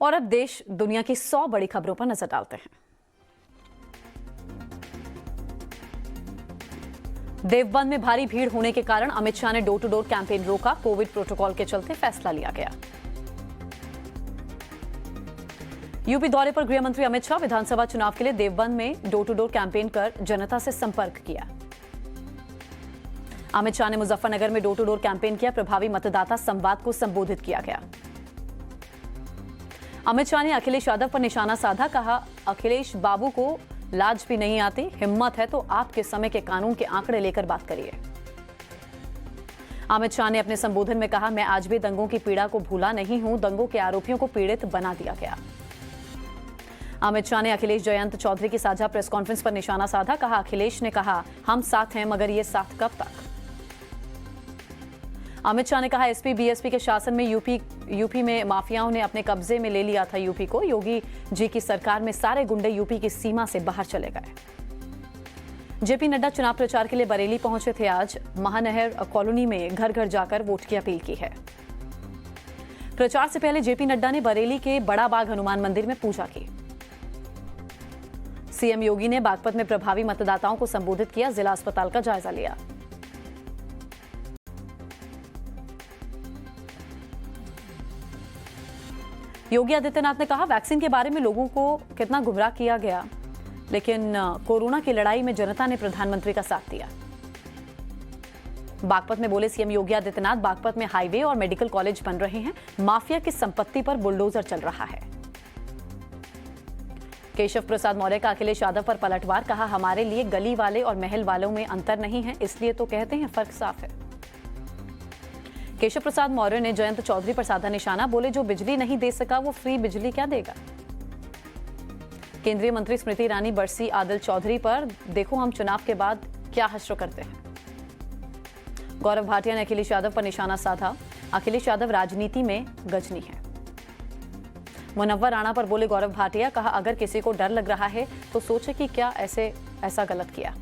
और अब देश दुनिया की 100 बड़ी खबरों पर नजर डालते हैं। देवबंद में भारी भीड़ होने के कारण अमित शाह ने डोर टू डोर कैंपेन रोका। कोविड प्रोटोकॉल के चलते फैसला लिया गया। यूपी दौरे पर गृह मंत्री अमित शाह विधानसभा चुनाव के लिए देवबंद में डोर टू डोर कैंपेन कर जनता से संपर्क किया। अमित शाह ने मुजफ्फरनगर में डोर टू डोर कैंपेन किया। प्रभावी मतदाता संवाद को संबोधित किया गया। अमित शाह ने अखिलेश यादव पर निशाना साधा। कहा, अखिलेश बाबू को लाज भी नहीं आती, हिम्मत है तो आपके समय के कानून के आंकड़े लेकर बात करिए। अमित शाह ने अपने संबोधन में कहा, मैं आज भी दंगों की पीड़ा को भूला नहीं हूं। दंगों के आरोपियों को पीड़ित बना दिया गया। अमित शाह ने अखिलेश जयंत चौधरी की साझा प्रेस कॉन्फ्रेंस पर निशाना साधा। कहा, अखिलेश ने कहा, हम साथ हैं, मगर ये साथ कब तक। अमित शाह ने कहा, एसपी बीएसपी के शासन में यूपी में माफियाओं ने अपने कब्जे में ले लिया था यूपी को। योगी जी की सरकार में सारे गुंडे यूपी की सीमा से बाहर चले गए। जेपी नड्डा चुनाव प्रचार के लिए बरेली पहुंचे थे। आज महानहर कॉलोनी में घर घर जाकर वोट की अपील की है। प्रचार से पहले जेपी नड्डा ने बरेली के बड़ा बाग हनुमान मंदिर में पूजा की। सीएम योगी ने बागपत में प्रभावी मतदाताओं को संबोधित किया। जिला अस्पताल का जायजा लिया। योगी आदित्यनाथ ने कहा, वैक्सीन के बारे में लोगों को कितना गुमराह किया गया, लेकिन कोरोना की लड़ाई में जनता ने प्रधानमंत्री का साथ दिया। बागपत में बोले सीएम योगी आदित्यनाथ, बागपत में हाईवे और मेडिकल कॉलेज बन रहे हैं। माफिया की संपत्ति पर बुलडोजर चल रहा है। केशव प्रसाद मौर्य का अखिलेश यादव पर पलटवार। कहा, हमारे लिए गली वाले और महल वालों में अंतर नहीं है, इसलिए तो कहते हैं फर्क साफ है। केशव प्रसाद मौर्य ने जयंत चौधरी पर साधा निशाना। बोले, जो बिजली नहीं दे सका वो फ्री बिजली क्या देगा। केंद्रीय मंत्री स्मृति ईरानी बरसी आदिल चौधरी पर, देखो हम चुनाव के बाद क्या हश्र करते हैं। गौरव भाटिया ने अखिलेश यादव पर निशाना साधा। अखिलेश यादव राजनीति में गजनी है। मुनव्वर राणा पर बोले गौरव भाटिया। कहा, अगर किसी को डर लग रहा है तो सोचे कि क्या ऐसा गलत किया।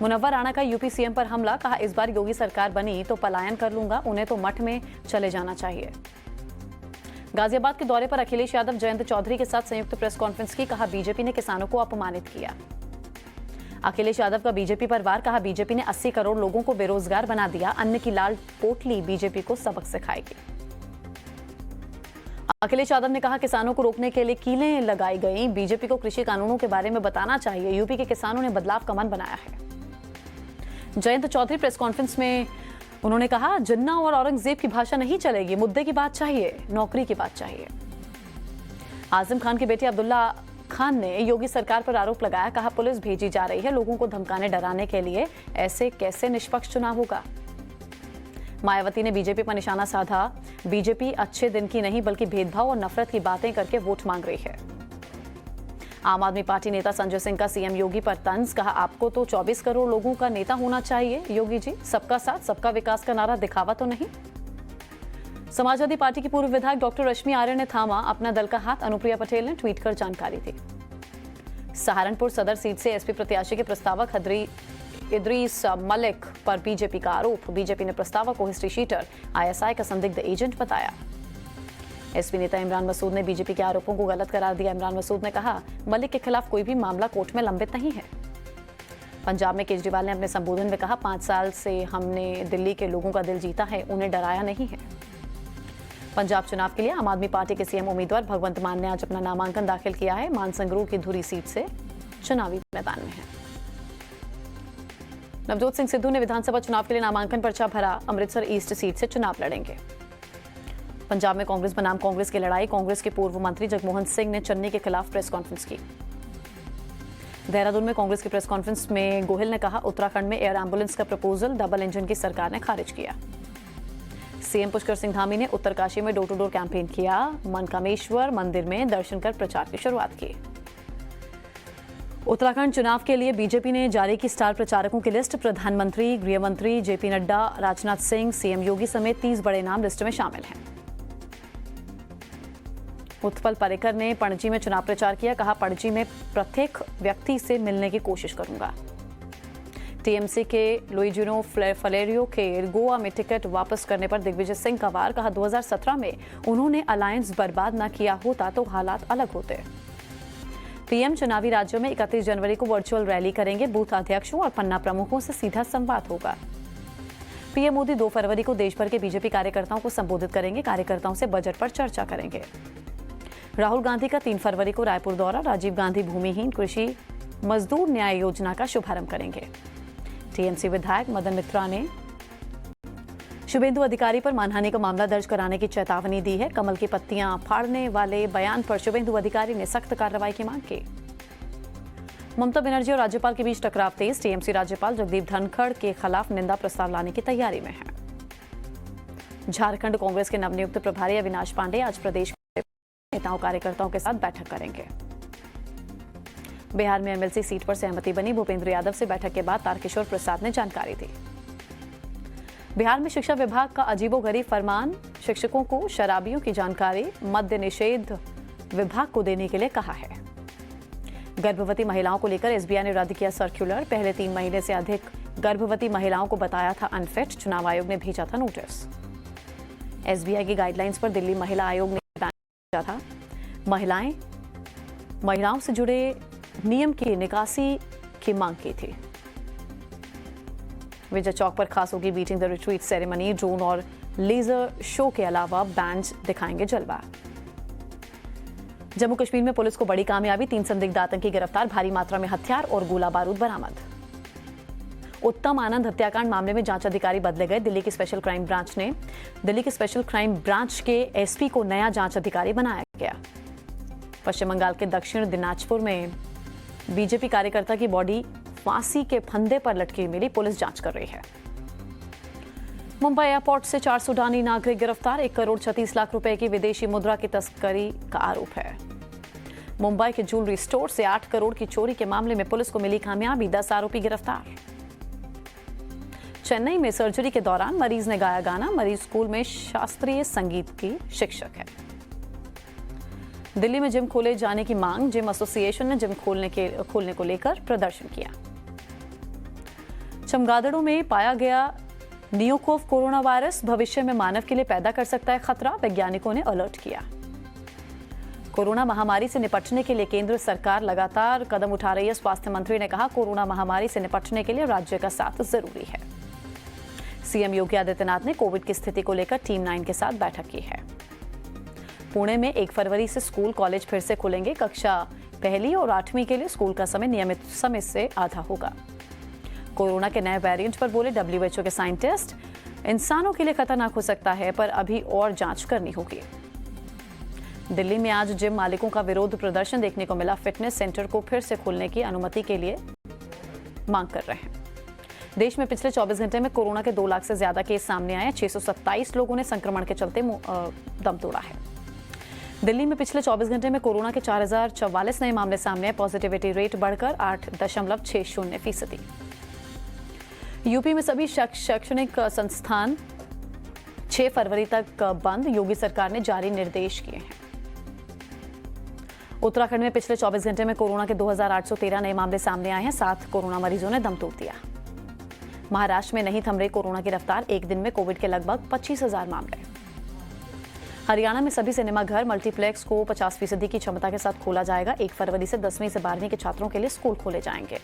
मुनव्वर राणा का यूपी सीएम पर हमला। कहा, इस बार योगी सरकार बनी तो पलायन कर लूंगा, उन्हें तो मठ में चले जाना चाहिए। गाजियाबाद के दौरे पर अखिलेश यादव जयंत चौधरी के साथ संयुक्त प्रेस कॉन्फ्रेंस की। कहा, बीजेपी ने किसानों को अपमानित किया। अखिलेश यादव का बीजेपी पर वार। कहा, बीजेपी ने 80 करोड़ लोगों को बेरोजगार बना दिया। अन्न की लाल पोटली बीजेपी को सबक सिखाएगी। अखिलेश यादव ने कहा, किसानों को रोकने के लिए कीलें लगाई गई। बीजेपी को कृषि कानूनों के बारे में बताना चाहिए। यूपी के किसानों ने बदलाव का मन बनाया है। जयंत चौधरी प्रेस कॉन्फ्रेंस में उन्होंने कहा, जिन्ना और औरंगजेब की भाषा नहीं चलेगी। मुद्दे की बात चाहिए, नौकरी की बात चाहिए। आजम खान के बेटे अब्दुल्ला खान ने योगी सरकार पर आरोप लगाया। कहा, पुलिस भेजी जा रही है लोगों को धमकाने डराने के लिए। ऐसे कैसे निष्पक्ष चुनाव होगा। मायावती ने बीजेपी पर निशाना साधा। बीजेपी अच्छे दिन की नहीं बल्कि भेदभाव और नफरत की बातें करके वोट मांग रही है। आम आदमी पार्टी नेता संजय सिंह का सीएम योगी पर तंज। कहा, आपको तो 24 करोड़ लोगों का नेता होना चाहिए योगी जी। सबका साथ सबका विकास का नारा दिखावा तो नहीं। समाजवादी पार्टी की पूर्व विधायक डॉक्टर रश्मि आर्य ने थामा अपना दल का हाथ। अनुप्रिया पटेल ने ट्वीट कर जानकारी दी। सहारनपुर सदर सीट से एसपी प्रत्याशी के प्रस्तावक इदरीस मलिक पर बीजेपी का आरोप। बीजेपी ने प्रस्तावक को हिस्ट्री शीटर, आईएसआई का संदिग्ध एजेंट बताया। एसपी नेता इमरान मसूद ने बीजेपी के आरोपों को गलत करार दिया। इमरान मसूद ने कहा, मलिक के खिलाफ कोई भी मामला कोर्ट में लंबित नहीं है। पंजाब में केजरीवाल ने अपने संबोधन में कहा, 5 साल से हमने दिल्ली के लोगों का दिल जीता है, उन्हें डराया नहीं है। पंजाब चुनाव के लिए आम आदमी पार्टी के सीएम उम्मीदवार भगवंत मान ने आज अपना नामांकन दाखिल किया है। मान संगरूर की धुरी सीट से चुनावी मैदान में है। नवजोत सिंह सिद्धू ने विधानसभा चुनाव के लिए नामांकन पर्चा भरा। अमृतसर ईस्ट सीट से चुनाव लड़ेंगे। पंजाब में कांग्रेस बनाम कांग्रेस की लड़ाई। कांग्रेस के पूर्व मंत्री जगमोहन सिंह ने चन्नी के खिलाफ प्रेस कॉन्फ्रेंस की। देहरादून में कांग्रेस की प्रेस कॉन्फ्रेंस में गोहिल ने कहा, उत्तराखंड में एयर एम्बुलेंस का प्रपोजल डबल इंजन की सरकार ने खारिज किया। सीएम पुष्कर सिंह धामी ने उत्तरकाशी में डोर टू डोर कैंपेन किया। मनकामेश्वर मंदिर में दर्शन कर प्रचार की शुरुआत की। उत्तराखंड चुनाव के लिए बीजेपी ने जारी की स्टार प्रचारकों की लिस्ट। प्रधानमंत्री, गृह मंत्री जेपी नड्डा, राजनाथ सिंह, सीएम योगी समेत 30 बड़े नाम लिस्ट में शामिल हैं। उत्पल पर्रिकर ने पणजी में चुनाव प्रचार किया। कहा, पणजी में प्रत्येक व्यक्ति से मिलने की कोशिश करूंगा। टीएमसी के लुइजिनो फलेरियो के गोवा में टिकट वापस करने पर दिग्विजय सिंह का वार। कहा 2017 में उन्होंने अलायंस बर्बाद न किया होता तो हालात अलग होते। पीएम चुनावी राज्यों में 31 जनवरी को वर्चुअल रैली करेंगे। बूथ अध्यक्षों और पन्ना प्रमुखों से सीधा संवाद होगा। पीएम मोदी 2 फरवरी को देश भर के बीजेपी कार्यकर्ताओं को संबोधित करेंगे। कार्यकर्ताओं से बजट पर चर्चा करेंगे। राहुल गांधी का 3 फरवरी को रायपुर दौरा। राजीव गांधी भूमिहीन कृषि मजदूर न्याय योजना का शुभारंभ करेंगे। टीएमसी विधायक मदन मित्रा ने शुभेंदु अधिकारी पर मानहानि का मामला दर्ज कराने की चेतावनी दी है। कमल की पत्तियां फाड़ने वाले बयान पर शुभेंदु अधिकारी ने सख्त कार्रवाई की मांग की। ममता बनर्जी और राज्यपाल के बीच टकराव तेज। टीएमसी राज्यपाल जगदीप धनखड़ के खिलाफ निंदा प्रस्ताव लाने की तैयारी में है। झारखंड कांग्रेस के नवनियुक्त प्रभारी अविनाश पांडे आज प्रदेश के नेताओं कार्यकर्ताओं के साथ बैठक करेंगे। बिहार में एमएलसी सीट पर सहमति बनी। भूपेंद्र यादव से बैठक के बाद तारकिशोर प्रसाद ने जानकारी दी। बिहार में शिक्षा विभाग का अजीबोगरीब फरमान। शिक्षकों को शराबियों की जानकारी मद्य निषेध विभाग को देने के लिए कहा है। गर्भवती महिलाओं को लेकर एसबीआई ने रद्द किया सर्कुलर। पहले 3 महीने से अधिक गर्भवती महिलाओं को बताया था अनफिट। चुनाव आयोग ने भेजा था नोटिस। एसबीआई की गाइडलाइंस पर दिल्ली महिला आयोग ने भेजा था। महिलाओं से जुड़े नियम की निकासी की मांग की थी। विजय चौक पर खास होगी beating the retreat ceremony. Drone और लेजर शो के अलावा बैंड दिखाएंगे जलवा। जम्मू कश्मीर में पुलिस को बड़ी कामयाबी। 3 संदिग्ध आतंकी गिरफ्तार। भारी मात्रा में हथियार और गोला बारूद बरामद। उत्तम आनंद हत्याकांड मामले में जांच अधिकारी बदले गए। दिल्ली की स्पेशल क्राइम ब्रांच के एसपी को नया जांच अधिकारी बनाया गया। पश्चिम बंगाल के दक्षिण दिनाजपुर में बीजेपी कार्यकर्ता की बॉडी फांसी के फंदे पर लटकी मिली। पुलिस जांच कर रही है। मुंबई एयरपोर्ट से 4 सूडानी नागरिक गिरफ्तार। 1 करोड़ 36 लाख रुपए की विदेशी मुद्रा की तस्करी का आरोप है। मुंबई के ज्वेलरी स्टोर से 8 करोड़ की चोरी के मामले में पुलिस को मिली कामयाबी। 10 आरोपी गिरफ्तार। चेन्नई में सर्जरी के दौरान मरीज ने गाया गाना। मरीज स्कूल में शास्त्रीय संगीत की शिक्षक है। दिल्ली में जिम खोले जाने की मांग। जिम एसोसिएशन ने जिम खोलने को लेकर प्रदर्शन किया। चमगादड़ों में पाया गया नियोकोव कोरोना वायरस भविष्य में मानव के लिए पैदा कर सकता है खतरा। वैज्ञानिकों ने अलर्ट किया। कोरोना महामारी से निपटने के लिए केंद्र सरकार लगातार कदम उठा रही है। स्वास्थ्य मंत्री ने कहा कोरोना महामारी से निपटने के लिए राज्य का साथ जरूरी है। सीएम योगी आदित्यनाथ ने कोविड की स्थिति को लेकर टीम 9 के साथ बैठक की है। पुणे में 1 फरवरी से स्कूल कॉलेज फिर से खुलेंगे। कक्षा 1 और 8वीं के लिए स्कूल का समय नियमित समय से आधा होगा। कोरोना के नए वेरिएंट पर बोले डब्ल्यूएचओ के साइंटिस्ट, इंसानों के लिए खतरनाक हो सकता है पर अभी और जांच करनी होगी। दिल्ली में आज जिम मालिकों का विरोध प्रदर्शन देखने को मिला। फिटनेस सेंटर को फिर से खोलने की अनुमति के लिए मांग कर रहे हैं। देश में पिछले 24 घंटे में कोरोना के 2 लाख से ज्यादा केस सामने आए। 627 लोगों ने संक्रमण के चलते दम तोड़ा है। दिल्ली में पिछले 24 घंटे में कोरोना के 4044 नए मामले सामने आए। पॉजिटिविटी रेट बढ़कर 8.60%। यूपी में सभी शैक्षणिक संस्थान 6 फरवरी तक बंद। योगी सरकार ने जारी निर्देश किए हैं। उत्तराखंड में पिछले 24 घंटे में कोरोना के 2813 नए मामले सामने आए हैं। 7 कोरोना मरीजों ने दम तोड़ दिया। महाराष्ट्र में नहीं थम रही कोरोना की रफ्तार। एक दिन में कोविड के लगभग 25,000 मामले। हरियाणा में सभी सिनेमा घर मल्टीप्लेक्स को 50% की क्षमता के साथ खोला जाएगा। 1 फरवरी से 10वीं से 12वीं के छात्रों के लिए स्कूल खोले जाएंगे।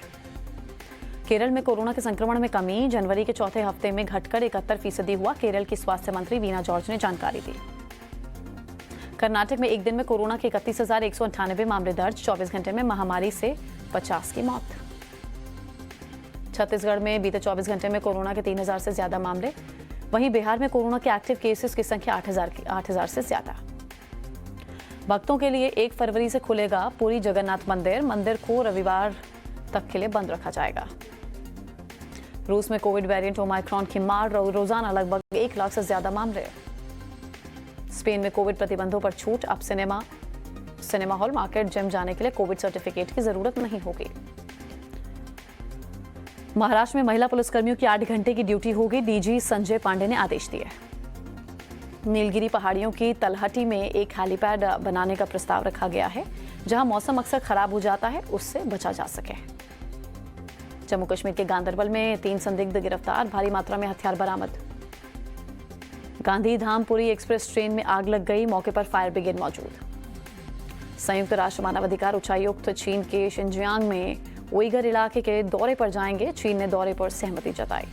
केरल में कोरोना के संक्रमण में कमी। जनवरी के चौथे हफ्ते में घटकर 71% हुआ। केरल की स्वास्थ्य मंत्री वीना जॉर्ज ने जानकारी दी। कर्नाटक में एक दिन में कोरोना के 31,198 मामले दर्ज। 24 घंटे में महामारी से 50 की मौत। छत्तीसगढ़ में बीते 24 घंटे में कोरोना के 3,000 से ज्यादा मामले। वहीं बिहार में कोरोना के एक्टिव केसेस की संख्या 8,000 से ज्यादा। भक्तों के लिए 1 फरवरी से खुलेगा पुरी जगन्नाथ मंदिर। मंदिर को रविवार तक के लिए बंद रखा जाएगा। रूस में कोविड वेरिएंट ओमाइक्रॉन की मार। रोजाना लगभग 1 लाख से ज्यादा मामले। स्पेन में कोविड प्रतिबंधों पर छूट। अब सिनेमा हॉल, मार्केट, जिम जाने के लिए कोविड सर्टिफिकेट की जरूरत नहीं होगी। महाराष्ट्र में महिला पुलिसकर्मियों की 8 घंटे की ड्यूटी होगी। डीजी संजय पांडे ने आदेश दिए। नीलगिरी पहाड़ियों की तलहटी में एक हेलीपैड बनाने का प्रस्ताव रखा गया है, जहां मौसम अक्सर खराब हो जाता है, उससे बचा जा सके। जम्मू कश्मीर के गांदरबल में 3 संदिग्ध गिरफ्तार, भारी मात्रा में हथियार बरामद। गांधी धामपुरी एक्सप्रेस ट्रेन में आग लग गई, मौके पर फायर ब्रिगेड मौजूद। संयुक्त राष्ट्र मानवाधिकार उच्चायुक्त चीन के शिनजियांग में उइगर इलाके के दौरे पर जाएंगे, चीन ने दौरे पर सहमति जताई।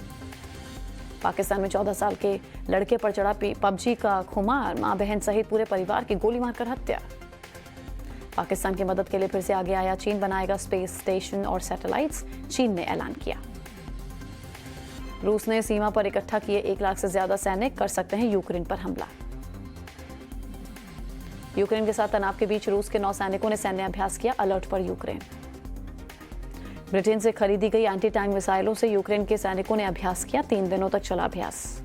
पाकिस्तान में 14 साल के लड़के पर चढ़ा पबजी का खुमार, मां बहन सहित पूरे परिवार की गोली मारकर हत्या। पाकिस्तान की मदद के लिए फिर से आगे आया चीन, बनाएगा स्पेस स्टेशन और सैटेलाइट्स, चीन ने ऐलान किया। रूस ने सीमा पर इकट्ठा किए 1 लाख से ज्यादा सैनिक, कर सकते हैं यूक्रेन पर हमला। यूक्रेन के साथ तनाव के बीच रूस के 9 सैनिकों ने सैन्य अभ्यास किया, अलर्ट पर यूक्रेन। ब्रिटेन से खरीदी गई एंटी टैंक मिसाइलों से यूक्रेन के सैनिकों ने अभ्यास किया, 3 दिनों तक चला अभ्यास।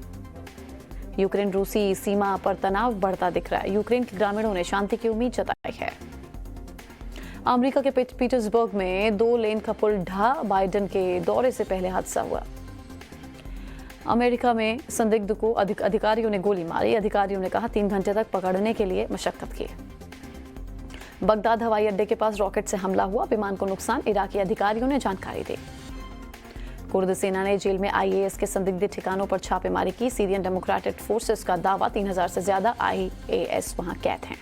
यूक्रेन रूसी सीमा पर तनाव बढ़ता दिख रहा है, यूक्रेन के ग्रामीणों ने शांति की उम्मीद जताई है। अमेरिका के पीटर्सबर्ग में 2 लेन का पुल ढहा, बाइडेन के दौरे से पहले हादसा हुआ। अमेरिका में संदिग्ध को अधिकारियों ने गोली मारी, अधिकारियों ने कहा 3 घंटे तक पकड़ने के लिए मशक्कत की। बगदाद हवाई अड्डे के पास रॉकेट से हमला हुआ, विमान को नुकसान, इराकी अधिकारियों ने जानकारी दी। कुर्द सेना ने जेल में IAS के संदिग्ध ठिकानों पर छापेमारी की, सीरियन डेमोक्रेटिक फोर्सेस का दावा 3000 से ज्यादा IAS वहां कैद हैं।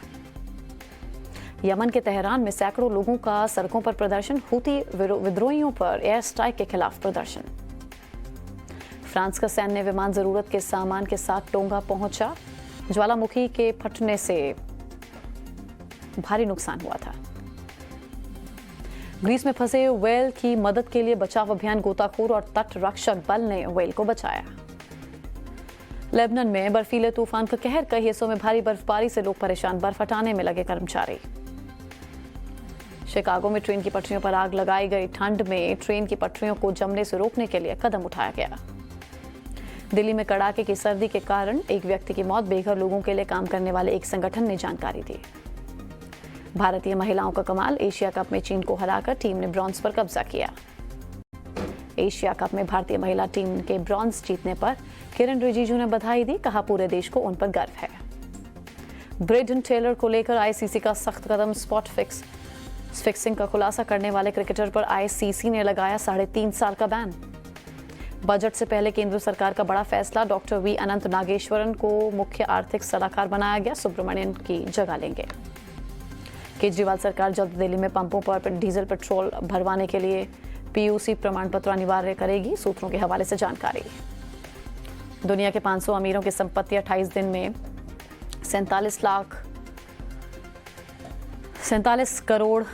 यमन के तेहरान में सैकड़ों लोगों का सड़कों पर प्रदर्शन, हूती विद्रोहियों पर एयर स्ट्राइक के खिलाफ प्रदर्शन। फ्रांस का सैन्य विमान जरूरत के सामान के साथ टोंगा पहुंचा, ज्वालामुखी के फटने से भारी नुकसान हुआ था। ग्रीस में फंसे व्हेल की मदद के लिए बचाव अभियान, गोताखोर और तट रक्षक बल ने व्हेल को बचाया। लेबनान में बर्फीले तूफान का कहर, कई हिस्सों में भारी बर्फबारी से लोग परेशान, बर्फ हटाने में लगे कर्मचारी। शिकागो में ट्रेन की पटरियों पर आग लगाई गई, ठंड में ट्रेन की पटरियों को जमने से रोकने के लिए कदम उठाया गया। दिल्ली में कड़ाके की सर्दी के कारण एक व्यक्ति की मौत, बेघर लोगों के लिए काम करने वाले एक संगठन ने जानकारी दी। भारतीय महिलाओं का कमाल, एशिया कप में चीन को हराकर टीम ने ब्रॉन्ज पर कब्जा किया। एशिया कप में भारतीय महिला टीम के ब्रॉन्ज जीतने पर किरण रिजिजू ने बधाई दी, कहा पूरे देश को उन पर गर्व है। ब्रेडन टेलर को लेकर ICC का सख्त कदम, स्पॉट फिक्सिंग का खुलासा करने वाले क्रिकेटर पर ICC ने लगाया 3.5 साल का बैन। बजट से पहले केंद्र सरकार का बड़ा फैसला, डॉक्टर V अनंत नागेश्वरन को मुख्य आर्थिक सलाहकार बनाया गया, सुब्रमण्यन की जगह लेंगे। केजरीवाल सरकार जल्द दिल्ली में पंपों पर डीजल पेट्रोल भरवाने के लिए PUC प्रमाण पत्र अनिवार्य करेगी, सूत्रों के हवाले से जानकारी। दुनिया के 500 अमीरों की संपत्ति 28 दिन में 47 करोड़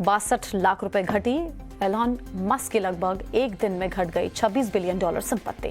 62 लाख रुपए घटी। एलॉन मस्क की लगभग 1 दिन में घट गई $26 बिलियन संपत्ति।